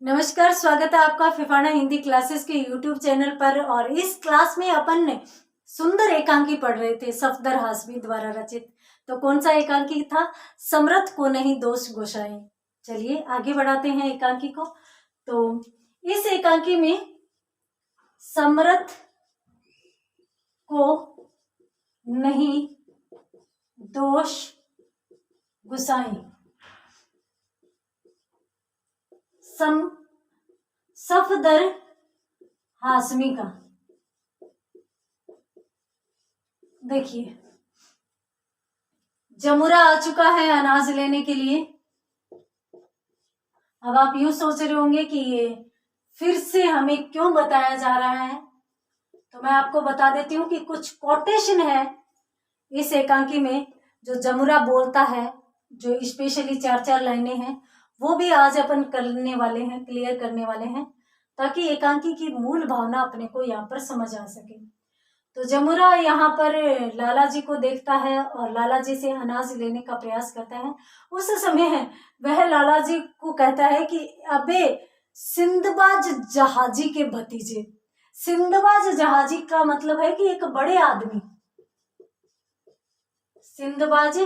नमस्कार, स्वागत है आपका फिफाना हिंदी क्लासेस के यूट्यूब चैनल पर। और इस क्लास में अपन ने सुंदर एकांकी पढ़ रहे थे सफदर हाशमी द्वारा रचित। तो कौन सा एकांकी था? समर्थ को नहीं दोष गोसाई। चलिए आगे बढ़ाते हैं एकांकी को। तो इस एकांकी में समर्थ को नहीं दोष गुसाई, सफदर हाशमी का। देखिए, जमुरा आ चुका है अनाज लेने के लिए। अब आप यूं सोच रहे होंगे कि ये फिर से हमें क्यों बताया जा रहा है, तो मैं आपको बता देती हूँ कि कुछ कोटेशन है इस एकांकी में जो जमुरा बोलता है, जो स्पेशली 4-4 लाइनें हैं, वो भी आज अपन करने वाले हैं, क्लियर करने वाले हैं, ताकि एकांकी की मूल भावना अपने को यहाँ पर समझ आ सके। तो जमुरा यहाँ पर लाला जी को देखता है और लाला जी से अनाज लेने का प्रयास करता है। उस समय वह लाला जी को कहता है कि अबे सिंदबाज जहाजी के भतीजे। सिंदबाज जहाजी का मतलब है कि एक बड़े आदमी, सिंदबाज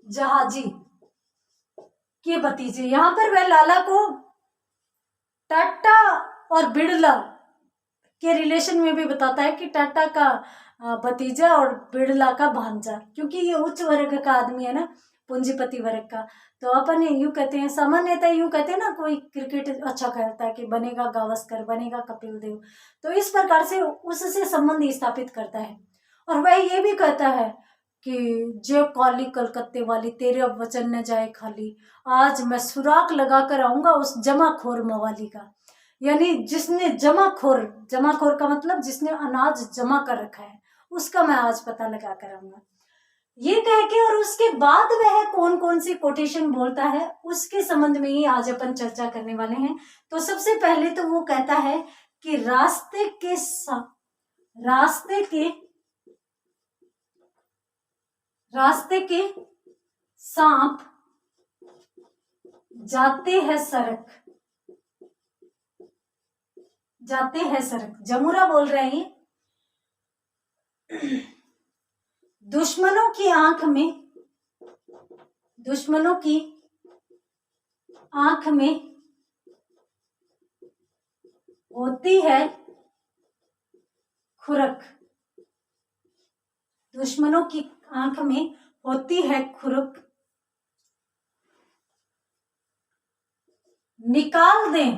जहाजी के भतीजे। यहाँ पर वह लाला को टाटा और बिड़ला के रिलेशन में भी बताता है कि टाटा का भतीजा और बिड़ला का भांजा, क्योंकि ये उच्च वर्ग का आदमी है ना, पूंजीपति वर्ग का। तो अपन यूं कहते हैं, सामान्यतः यूं कहते हैं ना, कोई क्रिकेट अच्छा खेलता है कि बनेगा गावस्कर, बनेगा कपिल देव। तो इस प्रकार से उससे संबंध स्थापित करता है। और वह ये भी कहता है कि जो काली कलकत्ते वाली तेरे अब वचन न जाए खाली, आज मैं सुराख लगा कर आऊंगा उस जमाखोर मवाली का। यानी जिसने जमाखोर का मतलब जिसने अनाज जमा कर रखा है, उसका मैं आज पता लगा कर आऊंगा। ये कह के और उसके बाद वह कौन कौन सी कोटेशन बोलता है, उसके संबंध में ही आज अपन चर्चा करने वाले हैं। तो सबसे पहले तो वो कहता है कि रास्ते के सांप जाते हैं सरक। जमुरा बोल रहे हैं दुश्मनों की आंख में होती है खुरक। दुश्मनों की आंख में होती है खुरक, निकाल दें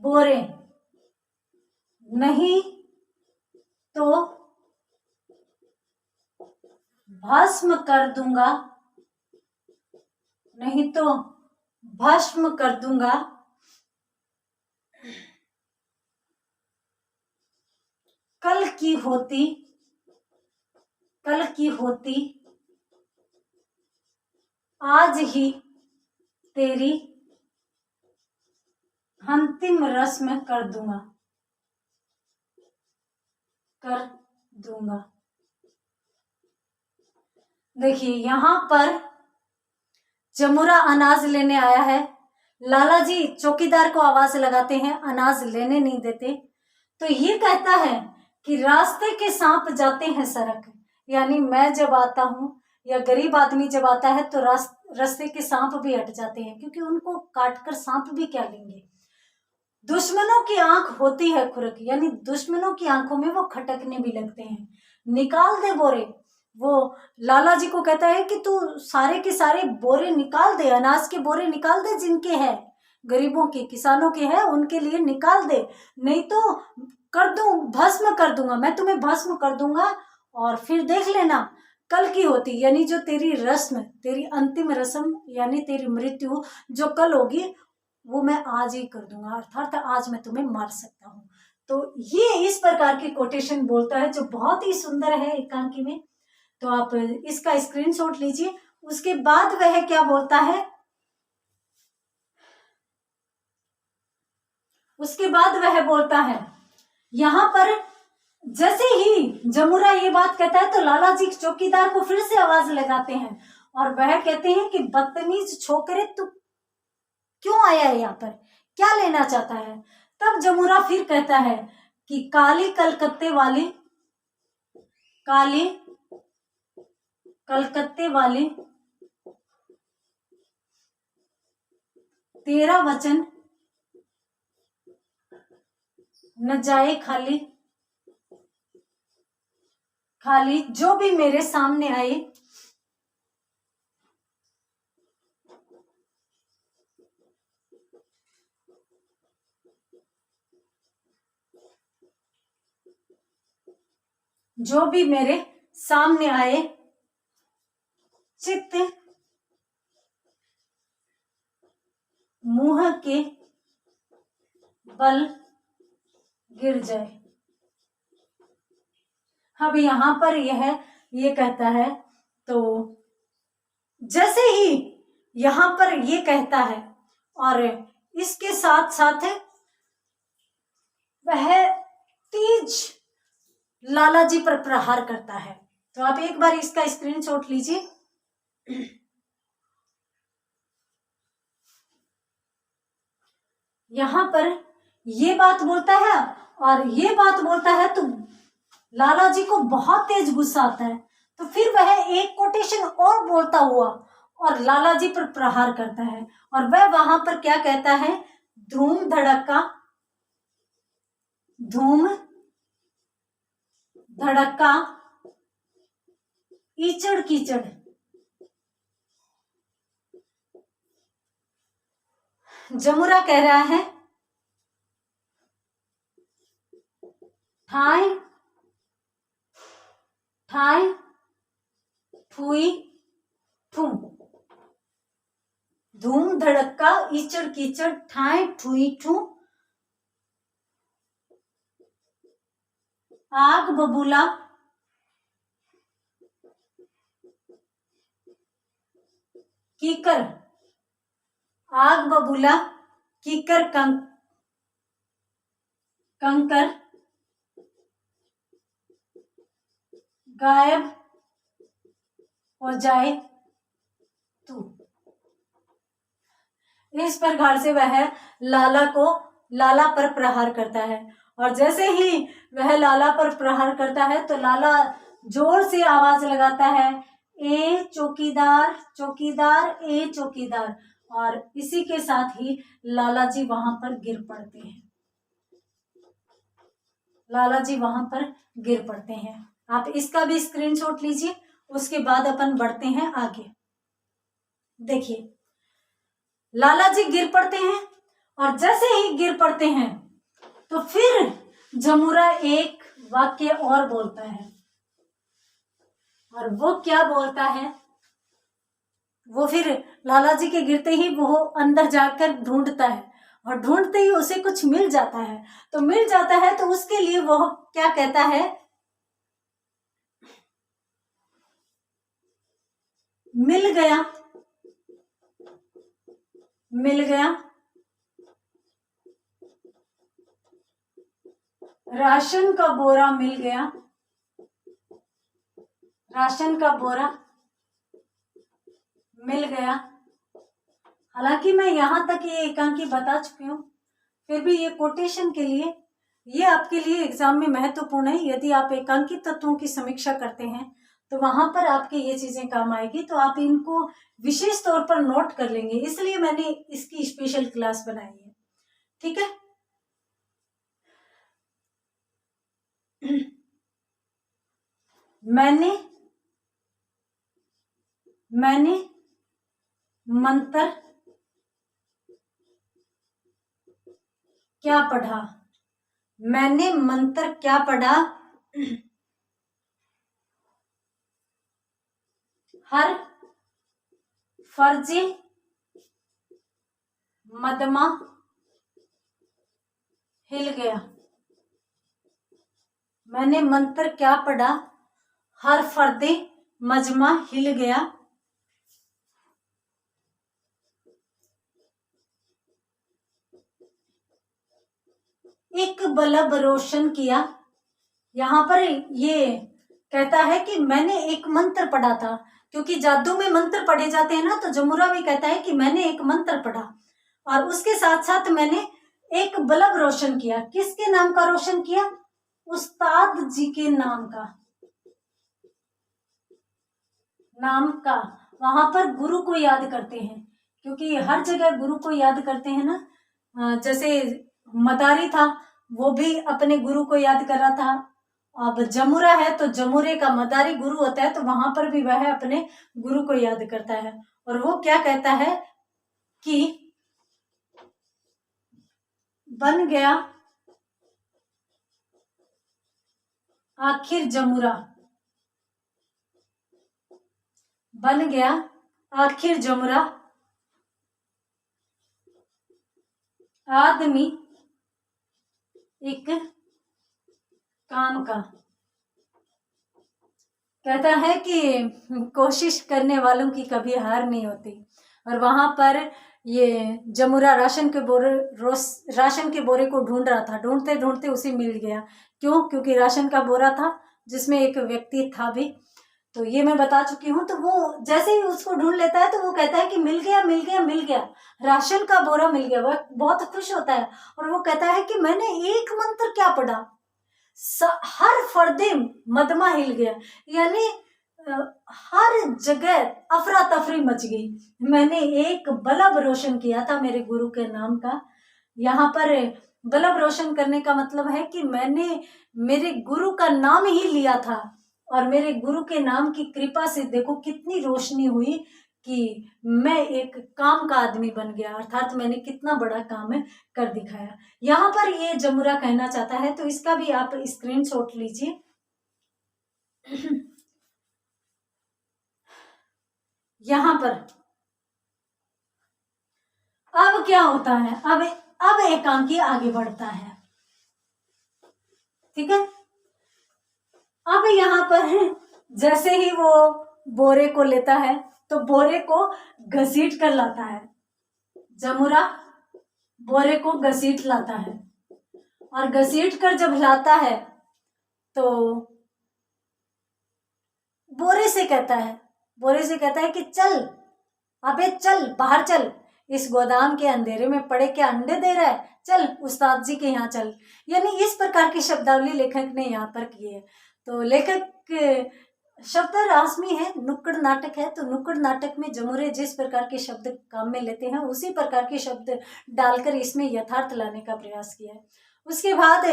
बोरे, नहीं तो भस्म कर दूंगा, कल की होती आज ही तेरी अंतिम रस्म कर दूंगा। देखिए, यहाँ पर जमुरा अनाज लेने आया है। लाला जी चौकीदार को आवाज लगाते हैं, अनाज लेने नहीं देते। तो ये कहता है कि रास्ते के सांप जाते हैं सरक। यानी मैं जब आता हूँ या गरीब आदमी जब आता है तो रास्ते के सांप भी हट जाते हैं, क्योंकि उनको काटकर सांप भी क्या लेंगे। दुश्मनों की आंख होती है खुरक, यानी दुश्मनों की आंखों में वो खटकने भी लगते हैं। निकाल दे बोरे, वो लाला जी को कहता है कि तू सारे के सारे बोरे निकाल दे, अनाज के बोरे निकाल दे, जिनके हैं, गरीबों के, किसानों के हैं, उनके लिए निकाल दे, नहीं तो भस्म कर दूंगा, मैं तुम्हें भस्म कर दूंगा। और फिर देख लेना कल की होती, यानी जो तेरी रस्म, तेरी अंतिम रस्म, यानी तेरी मृत्यु जो कल होगी, वो मैं आज ही कर दूंगा, अर्थात आज मैं तुम्हें मार सकता हूँ। तो ये इस प्रकार की कोटेशन बोलता है, जो बहुत ही सुंदर है एकांकी में। तो आप इसका स्क्रीनशॉट लीजिए। उसके बाद वह क्या बोलता है, यहाँ पर जैसे ही जमुरा ये बात कहता है तो लाला जी चौकीदार को फिर से आवाज लगाते हैं और वह कहते हैं कि बदतमीज छोकरे, तू क्यों आया है यहाँ पर, क्या लेना चाहता है। तब जमुरा फिर कहता है कि काली कलकत्ते वाली, काली कलकत्ते वाली, तेरा वचन न जाए खाली, खाली जो भी मेरे सामने आए जो भी मेरे सामने आए चित्त मुंह के बल गिर जाए। अब यहाँ पर ये कहता है, तो जैसे ही यहाँ पर ये कहता है और इसके साथ साथ वह तेज लाला जी पर प्रहार करता है। तो आप एक बार इसका स्क्रीनशॉट लीजिए। यहाँ पर ये बात बोलता है और ये बात बोलता है तो लाला जी को बहुत तेज गुस्सा आता है। तो फिर वह एक कोटेशन और बोलता हुआ और लाला जी पर प्रहार करता है और वह वहां पर क्या कहता है, धूम धड़का, धूम धड़का कीचड़ कीचड़। जमुरा कह रहा है ठाई ठाई ठुई ठू, धूम धड़का ईचड़ कीचड़ ठाई ठुई ठू, आग बबूला कीकर, आग बबूला कीकर कंकर गायब हो जाए तू। इस प्रकार से वह लाला पर प्रहार करता है और जैसे ही वह लाला पर प्रहार करता है तो लाला जोर से आवाज लगाता है, ए चौकीदार चौकीदार ए चौकीदार। और इसी के साथ ही लाला जी वहां पर गिर पड़ते हैं, लाला जी वहां पर गिर पड़ते हैं। आप इसका भी स्क्रीनशॉट लीजिए, उसके बाद अपन बढ़ते हैं आगे। देखिए लाला जी गिर पड़ते हैं और जैसे ही गिर पड़ते हैं तो फिर जमुरा एक वाक्य और बोलता है और वो क्या बोलता है, वो फिर लाला जी के गिरते ही वो अंदर जाकर ढूंढता है और ढूंढते ही उसे कुछ मिल जाता है। तो मिल जाता है तो उसके लिए वो क्या कहता है, मिल गया, मिल गया राशन का बोरा, मिल गया राशन का बोरा, मिल गया। हालांकि मैं यहां तक ये एकांकी बता चुकी हूँ, फिर भी ये कोटेशन के लिए, ये आपके लिए एग्जाम में महत्वपूर्ण है। यदि आप एकांकी तत्वों की समीक्षा करते हैं तो वहां पर आपके ये चीजें काम आएगी, तो आप इनको विशेष तौर पर नोट कर लेंगे, इसलिए मैंने इसकी स्पेशल क्लास बनाई है। ठीक है, मैंने मंत्र क्या पढ़ा, मैंने मंत्र क्या पढ़ा, हर फर्जी मदमा हिल गया। मैंने मंत्र क्या पढ़ा, हर फर्दे मजमा हिल गया। एक बल्ब रोशन किया। यहाँ पर ये कहता है कि मैंने एक मंत्र पढ़ा था, क्योंकि जादू में मंत्र पढ़े जाते हैं ना, तो जमुरा भी कहता है कि मैंने एक मंत्र पढ़ा और उसके साथ साथ मैंने एक बल्ब रोशन किया। किसके नाम का रोशन किया? उस्ताद जी के नाम का। वहां पर गुरु को याद करते हैं, क्योंकि हर जगह गुरु को याद करते हैं ना। जैसे मदारी था, वो भी अपने गुरु को याद कर रहा था। अब जमुरा है तो जमुरे का मदारी गुरु होता है, तो वहां पर भी वह अपने गुरु को याद करता है। और वो क्या कहता है कि बन गया आखिर जमुरा, बन गया आखिर जमुरा, आदमी एक काम का। कहता है कि कोशिश करने वालों की कभी हार नहीं होती। और वहां पर ये जमुरा राशन के बोरे को ढूंढ रहा था। ढूंढते ढूंढते उसे मिल गया। क्यों? क्योंकि राशन का बोरा था जिसमें एक व्यक्ति था भी। तो ये मैं बता चुकी हूँ। तो वो जैसे ही उसको ढूंढ लेता है तो वो कहता है कि मिल गया मिल गया मिल गया, राशन का बोरा मिल गया। वह बहुत खुश होता है और वो कहता है कि मैंने एक मंत्र क्या पढ़ा, हर फर्दे मदमा हिल गया, यानी हर जगह अफरा तफरी मच गई। मैंने एक बल्ब रोशन किया था मेरे गुरु के नाम का। यहाँ पर बल्ब रोशन करने का मतलब है कि मैंने मेरे गुरु का नाम ही लिया था और मेरे गुरु के नाम की कृपा से देखो कितनी रोशनी हुई कि मैं एक काम का आदमी बन गया, अर्थात मैंने कितना बड़ा काम कर दिखाया। यहाँ पर ये जमुरा कहना चाहता है, तो इसका भी आप स्क्रीनशॉट लीजिए। यहाँ पर अब क्या होता है, अब एकांकी आगे बढ़ता है, ठीक है। अब यहाँ पर जैसे ही वो बोरे को लेता है तो बोरे को घसीट कर लाता है। जमुरा बोरे को घसीट लाता है और घसीट कर जब लाता है तो बोरे से कहता है कि चल अबे चल बाहर चल, इस गोदाम के अंधेरे में पड़े क्या अंडे दे रहा है, चल उस्ताद जी के यहाँ चल। यानी इस प्रकार की शब्दावली लेखक ने यहाँ पर की है। तो लेखक शब्द रासमी है, नुक्कड़ नाटक है, तो नुक्कड़ नाटक में जमुरे जिस प्रकार के शब्द काम में लेते हैं उसी प्रकार के शब्द डालकर इसमें यथार्थ लाने का प्रयास किया है। उसके बाद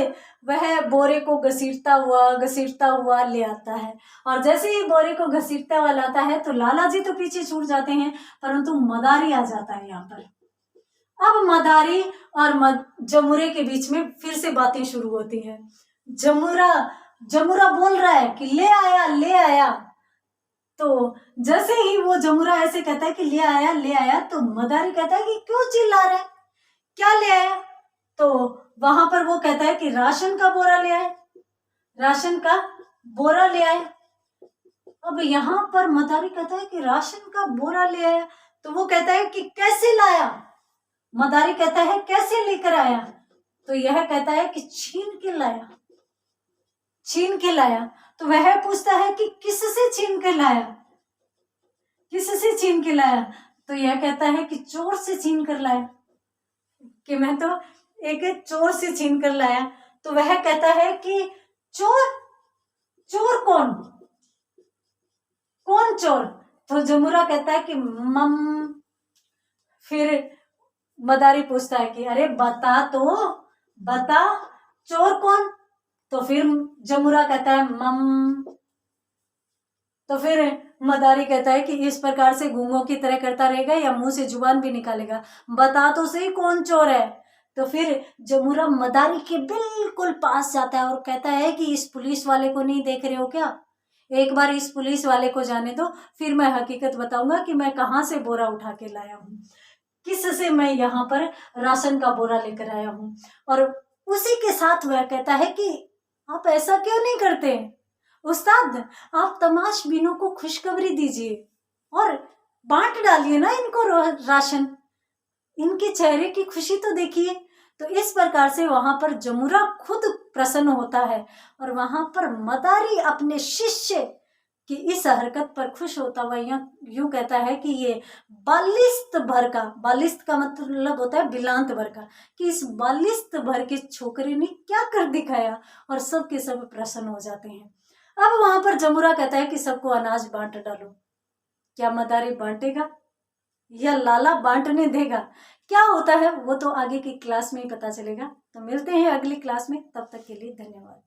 वह बोरे को घसीटता हुआ ले आता है और जैसे ही बोरे को घसीटता हुआ लाता है तो लाला जी तो पीछे छूट जाते हैं, परंतु मदारी आ जाता है यहाँ पर। अब मदारी और जमुरे के बीच में फिर से बातें शुरू होती है। जमुरा बोल रहा है कि ले आया। तो जैसे ही वो जमुरा ऐसे कहता है कि ले आया तो मदारी कहता है कि क्यों चिल्ला रहा है, क्या ले आया? तो वहां पर वो कहता है कि राशन का बोरा ले आए। अब यहाँ पर मदारी कहता है कि राशन का बोरा ले आया, तो वो कहता है कि कैसे लाया? मदारी कहता है कैसे लेकर आया? तो यह कहता है कि छीन के लाया। तो वह पूछता है कि किससे छीन के लाया? तो यह कहता है कि चोर से छीन कर लाया, कि मैं तो एक चोर से छीन कर लाया। तो वह कहता है कि चोर कौन चोर? तो जमुरा कहता है कि फिर मदारी पूछता है कि अरे बता चोर कौन? तो फिर जमुरा कहता है तो फिर मदारी कहता है कि इस प्रकार से गूंगों की तरह करता रहेगा या मुंह से जुबान भी निकालेगा, बता तो सही कौन चोर है। तो फिर जमुरा मदारी के बिल्कुल पास जाता है और कहता है कि इस पुलिस वाले को नहीं देख रहे हो क्या? एक बार इस पुलिस वाले को जाने दो, फिर मैं हकीकत बताऊंगा कि मैं कहाँ से बोरा उठा के लाया हूँ, किससे मैं यहाँ पर राशन का बोरा लेकर आया हूँ। और उसी के साथ वह कहता है कि आप ऐसा क्यों नहीं करते उस्ताद, आप तमाशबीनों को खुशखबरी दीजिए और बांट डालिए ना इनको राशन, इनके चेहरे की खुशी तो देखिए। तो इस प्रकार से वहां पर जमुरा खुद प्रसन्न होता है और वहां पर मदारी अपने शिष्य कि इस हरकत पर खुश होता हुआ यूं कहता है कि ये बालिस्त भर का, बालिस्त का मतलब होता है बिलांत भर का, कि इस बालिस्त भर के छोकरे ने क्या कर दिखाया, और सब के सब प्रसन्न हो जाते हैं। अब वहां पर जमुरा कहता है कि सबको अनाज बांट डालो। क्या मदारी बांटेगा या लाला बांटने देगा? क्या होता है वो तो आगे की क्लास में ही पता चलेगा। तो मिलते हैं अगली क्लास में, तब तक के लिए धन्यवाद।